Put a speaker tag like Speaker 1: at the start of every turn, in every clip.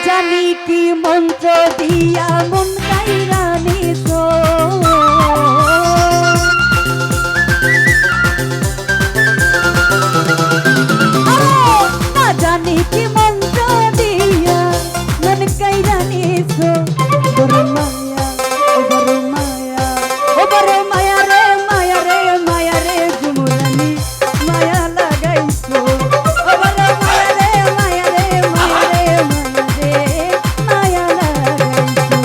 Speaker 1: জানি কি মন্ত্র দিয়া মন কাইরা নিছো না জানি কি মন্ত্র দিয়া মন কাইরা নিছো বড় মায়া ও বড় মায়া ও বড় মায়া রে মায়া রে মায়া রে ঝুমুরানি মায়া লাগাইছো ও বড় মায়া রে মায়া রে মায়া রে মায়া রে মায়া লাগাইছো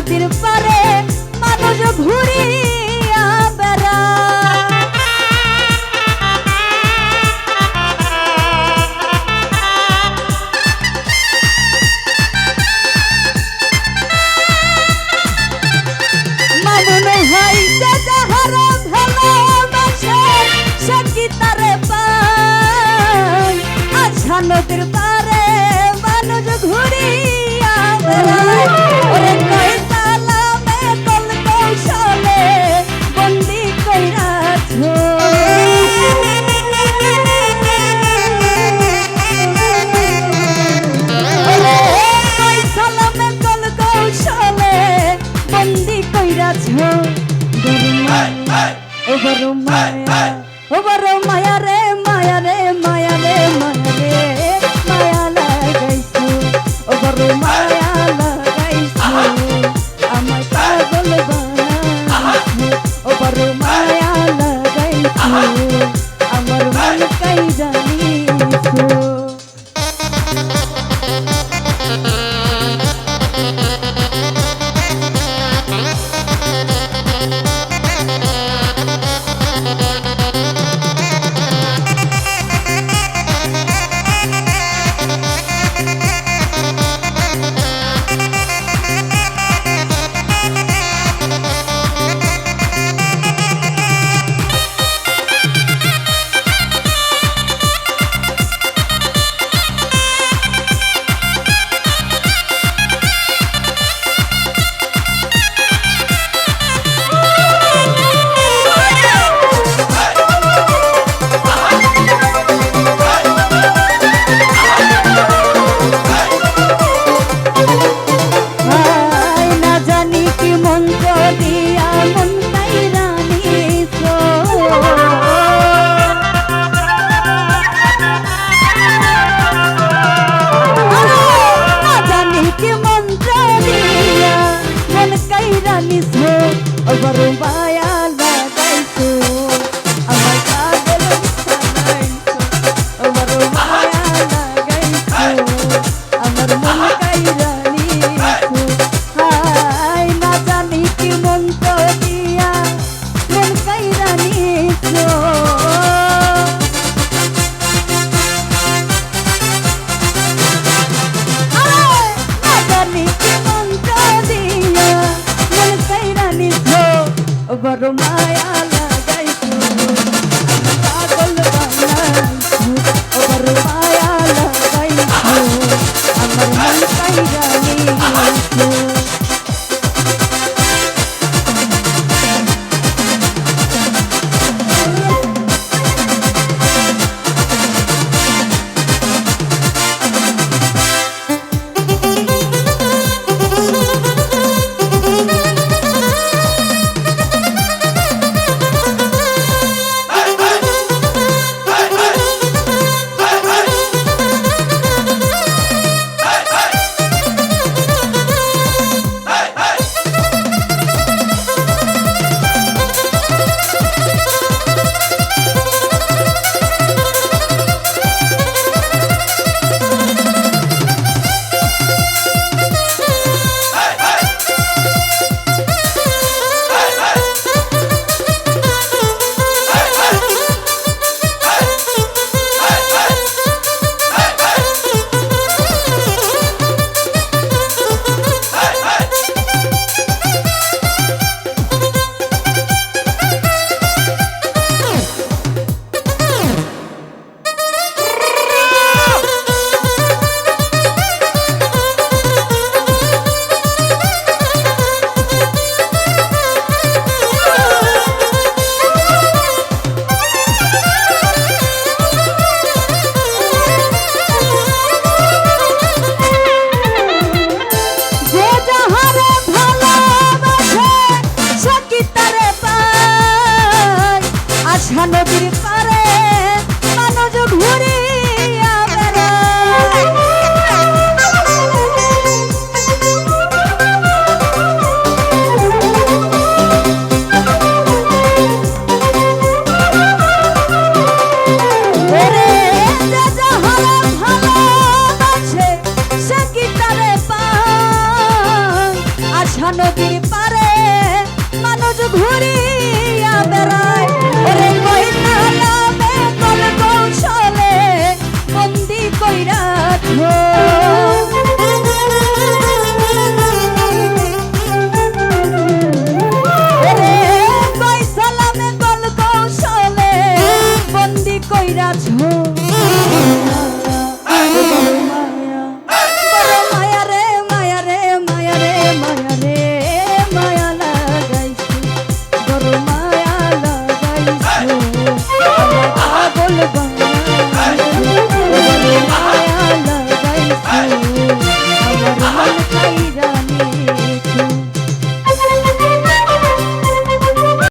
Speaker 1: নদীর পারে মানুষ ঘুরিয়া বেড়ায়। মামুন হইছে যাহার ভালোবাসে সে কি তারে পায়। আচ্ছা নদীর পারে মানুষ ঘুরিয়া বেড়ায়। ওরে কই সালামে কল কৌশলে বন্দি কইরাছো। ওরে কই সালামে কল কৌশলে বন্দি কইরাছো। ও বড় মায়া, ও বড় মায়া রে মায়া রে মায়া রে মায়া রে মায়া লাগাইছো। ও বড় মায়া লাগাইছো আমায় পাগল বানাইছো। ও বড় মায়া লাগাইছো আমার মন কাইরা নিছো। ও বড় মায়া লাগাইছো আমায় পাগল বানাইছো। ও বড় মায়া লাগাইছো আমার মন কাইরা নিছো। হাই না জানি কি মন্ত্র দিয়া মন কাইরা নিছো। না জানি কি মন্ত্র দিয়া মন কাইরা নিছো। ও বড় মায়া লাগাইছো পাগল বানাইছো। ও বড় মায়া লাগাইছো আমার মন কাইরা নিছো। নদীর পারে মানুষ ঘুরিয়া বেড়ায়। ওরে যে যাহারা ভালোবাসে সে কি তারে পায়। আশা নদী